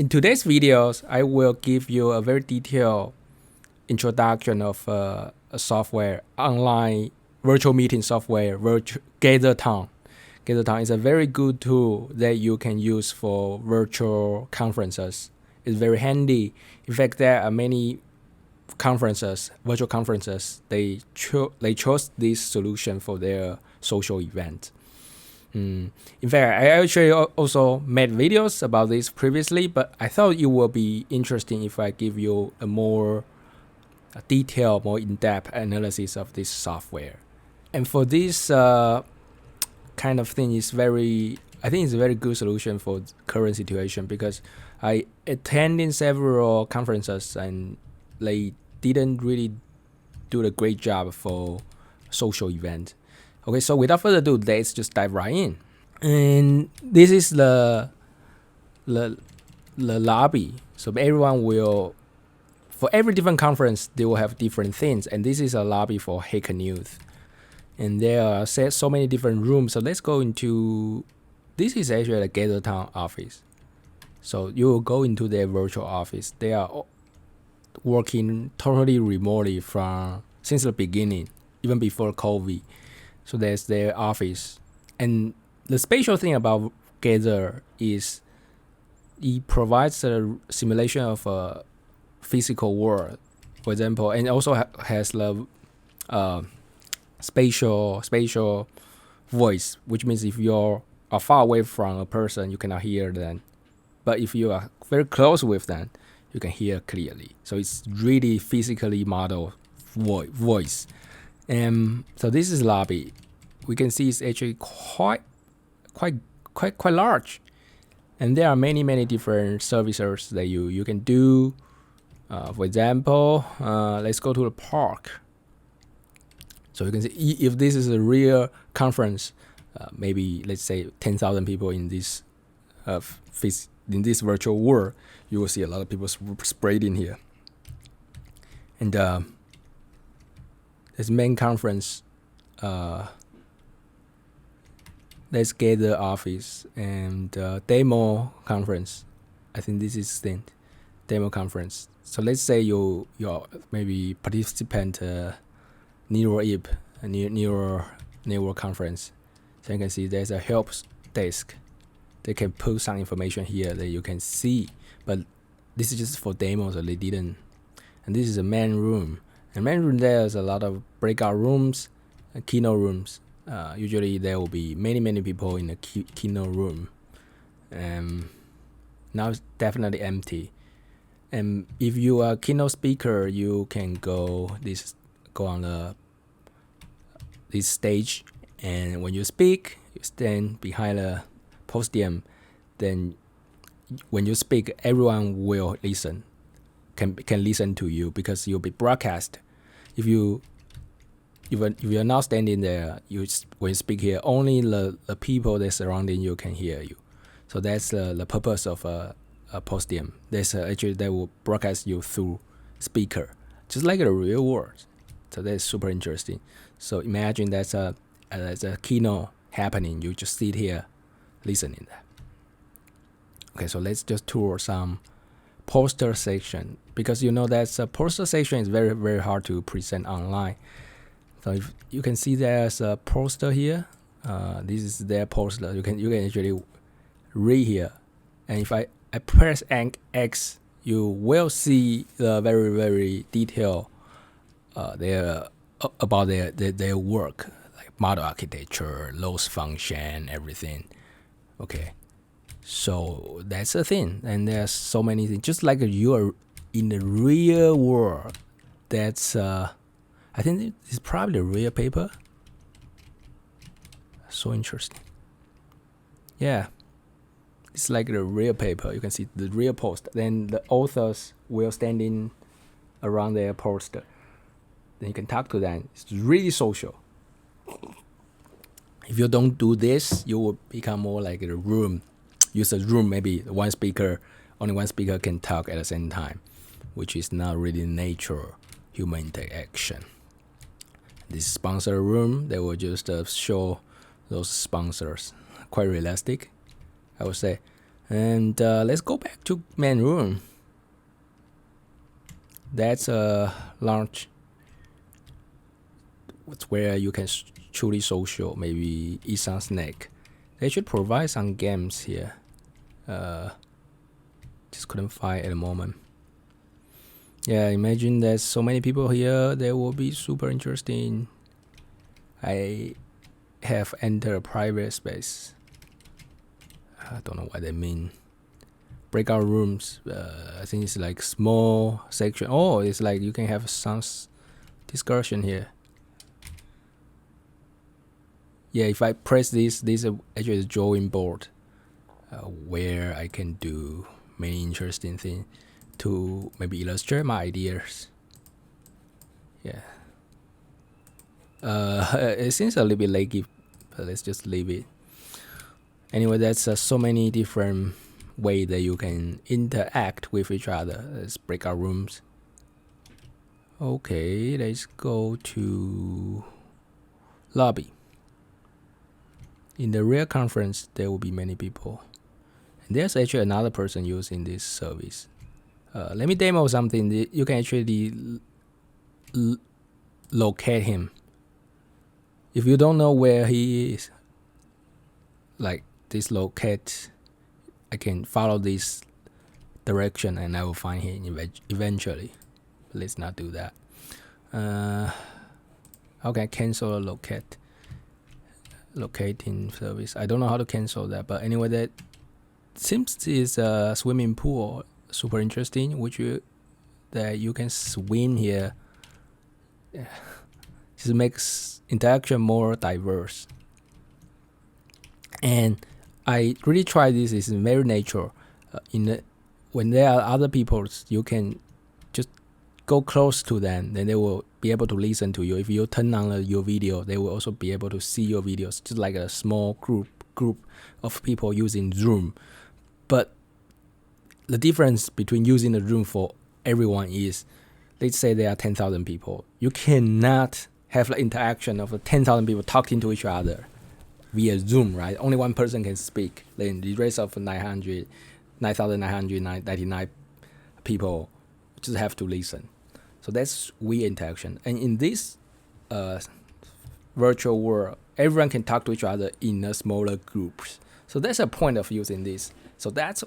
In today's videos, I will give you a very detailed introduction of a software, online virtual meeting software, Gather.Town. Gather.Town is a very good tool that you can use for virtual conferences. It's very handy. In fact, there are many conferences, virtual conferences, they chose this solution for their social event. In fact, I actually also made videos about this previously, but I thought it will be interesting if I give you a more detailed, more in-depth analysis of this software. And for this kind of thing, I think it's a very good solution for current situation, because I attended several conferences and they didn't really do a great job for social event. Okay, so without further ado, let's just dive right in. And this is the lobby. So everyone will, for every different conference, they will have different things. And this is a lobby for Hacker News. And there are so many different rooms. So let's go into, this is actually the Gather.Town office. So you will go into their virtual office. They are working totally remotely since the beginning, even before COVID. So there's their office. And the special thing about Gather is it provides a simulation of a physical world, for example, and also has the spatial voice, which means if you're far away from a person, you cannot hear them. But if you are very close with them, you can hear clearly. So it's really physically modeled voice. So this is lobby. We can see it's actually quite large, and there are many different services that you can do. For example, let's go to the park. So you can see if this is a real conference, maybe let's say 10,000 people in this virtual world, you will see a lot of people sprayed in here. And this main conference, let's Gather office, and demo conference. I think this is the demo conference. So let's say you're maybe participant Neuro conference. So you can see there's a help desk. They can put some information here that you can see, but this is just for demos, so they didn't. And this is a main room. And main room, there's a lot of breakout rooms, keynote rooms. Usually there will be many people in the keynote room. Now it's definitely empty. And if you are a keynote speaker, you can go on this stage, and when you speak, you stand behind a podium. Then when you speak, everyone will listen, can listen to you, because you'll be broadcast. If you're not standing there, when you speak here, only the people that surrounding you can hear you. So that's the purpose of a podium. There's actually that will broadcast you through speaker, just like the real world. So that's super interesting. So imagine that's a keynote happening. You just sit here, listening that. Okay, so let's just tour some poster section, because that's a poster section is very hard to present online. So if you can see there's a poster here, this is their poster. You can actually read here, and if I press X, you will see the very detailed about their work, like model architecture, loss function, everything. Okay, so that's the thing, and there's so many things, just like you are in the real world. That's I think it's probably a real paper. So interesting. Yeah, it's like the real paper. You can see the real post. Then the authors will standing around their poster. Then you can talk to them. It's really social. If you don't do this, you will become more like a room. Use a room, maybe only one speaker can talk at the same time, which is not really nature, human interaction. This sponsor room, they will just show those sponsors. Quite realistic, I would say. And let's go back to main room. That's a large. It's where you can truly social. Maybe eat some snack. They should provide some games here. Just couldn't find at the moment. Yeah, imagine there's so many people here. They will be super interesting. I have entered a private space. I don't know what they mean. Breakout rooms. I think it's like small section. Oh, it's like you can have some discussion here. Yeah, if I press this is actually a drawing board where I can do many interesting things to maybe illustrate my ideas. Yeah. It seems a little bit laggy, but let's just leave it. Anyway, that's so many different ways that you can interact with each other. Let's breakout rooms. Okay, let's go to lobby. In the real conference, there will be many people. And there's actually another person using this service. Let me demo something. You can actually locate him. If you don't know where he is, like this locate, I can follow this direction and I will find him eventually. Let's not do that. Okay, cancel a locating service. I don't know how to cancel that, but anyway, that seems is a swimming pool. Super interesting, that you can swim here. Yeah. Just makes interaction more diverse. And I really try this. It's very natural. When there are other people, you can just go close to them, then they will be able to listen to you. If you turn on your video, they will also be able to see your videos, just like a small group of people using Zoom. But the difference between using the Zoom for everyone is, let's say there are 10,000 people. You cannot have the interaction of 10,000 people talking to each other via Zoom, right? Only one person can speak. Then the rest of 9,999 people just have to listen. So that's weird interaction. And in this virtual world, everyone can talk to each other in a smaller groups. So that's a point of using this. So that's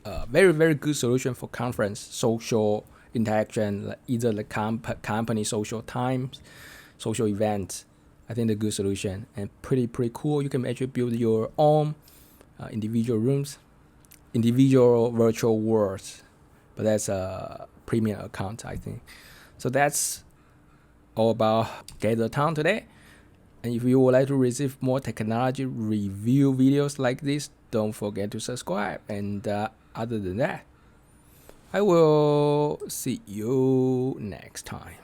a very, very good solution for conference, social interaction, either the company social times, social events. I think the good solution and pretty cool. You can actually build your own individual rooms, individual virtual worlds, but that's a premium account, I think. So that's all about Gather.Town today. And if you would like to receive more technology review videos like this, don't forget to subscribe. And other than that, I will see you next time.